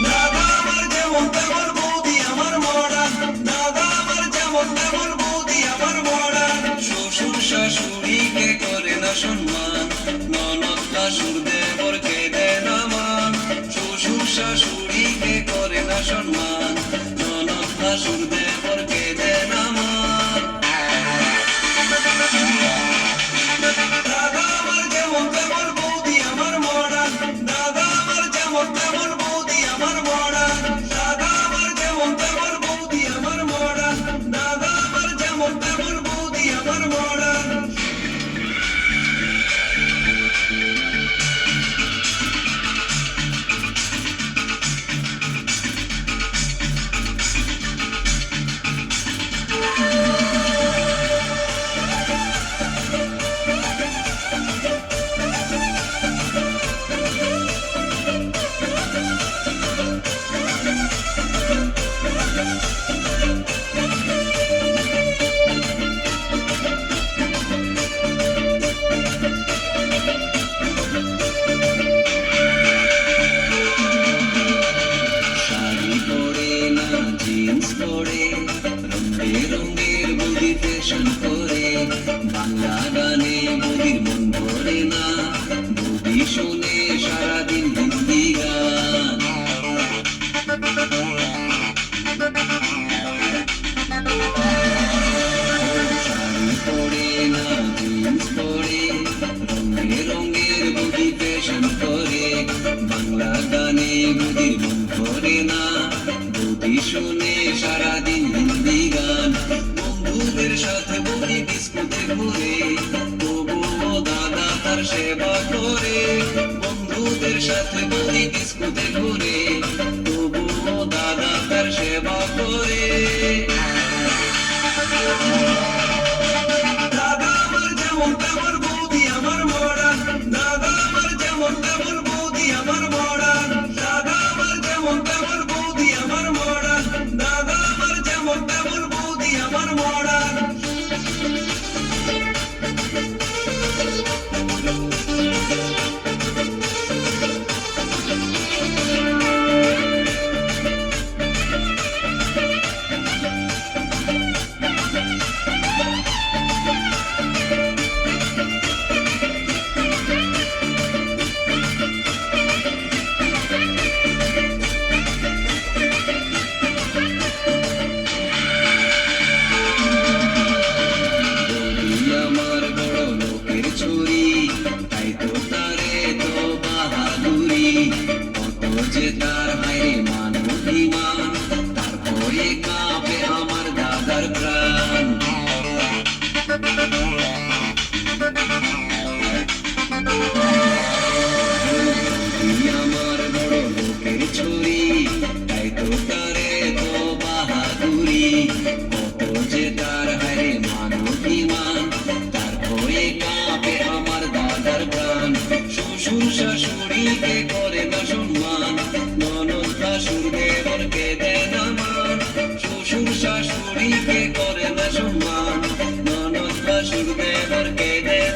দাদা আমার যেমন তেমন বৌদি আমার মডার্ন, দাদা আমার যেমন তেমন বৌদি আমার মডার্ন। শ্বশুর শাশুড়িকে করে না সম্মান, ননদ শাশুর দেবরকে দেয় না মান। শ্বশুর শাশুড়িকে করে না সম্মান, ননদ শাশুর দেবরকে দেয় না মান। দাদা আমার যেমন তেমন বৌদি আমার মডার্ন, দাদা আমার যেমন তেমন বৌদি আমার মডার্ন। দাদা আমার যেমন তেমন বৌদি আমার মডার্ন, দাদা আমার যেমন তেমন বৌদি আমার মডার্ন। শাড়ি পরে না জিন্স পরে, রঙে রঙের বৌদি ফ্যাশন করে। বাংলা গানে বৌদির মন ভরে না, বৌদি শোনে সারাদিন হিন্দি গান। শাড়ি পরে না জিন্স পরে, রঙে রঙের বৌদি ফ্যাশন করে। বাংলা গানে বৌদির মন ভরে না, বৌদি শোনে সারাদিন হিন্দি গান। বন্ধুদের সাথে বৌদি ডিস্কোতে ঘুরে, তবুও দাদা তার সেবা করে। বন্ধুদের সাথে বৌদি ডিস্কোতে ঘুরে, তবুও দাদা তার সেবা করে। দাদা আমার যেমন তেমন বৌদি আমার মডার্ন, দাদা আমার যেমন তেমন বৌদি আমার মডার্ন। দাদা আমার যেমন তেমন বৌদি আমার মডার্ন, দাদা আমার যেমন তেমন বৌদি আমার মডার্ন। বৌদি আমার বড় লোকের ছুরি, তাই তো তারে তো বাহাদুরি। কত যে তার হায় মান অভিমান, তারপরে কাঁপে আমার দাদার প্রাণ। বৌদি আমার বড় লোকের ছুরি, তাই তো তারে তো বাহাদুরি। কত যে তার হায় মান অভিমান, তারপরে কাঁপে আমার দাদার প্রাণ। শ্বশুর শাশুড়িকে করে না সম্মান, ননদ শাশুর দেবরকে দেয় না মান। শ্বশুর শাশুড়িকে করে না সম্মান, ননদ শাশুর দেবরকে দেয়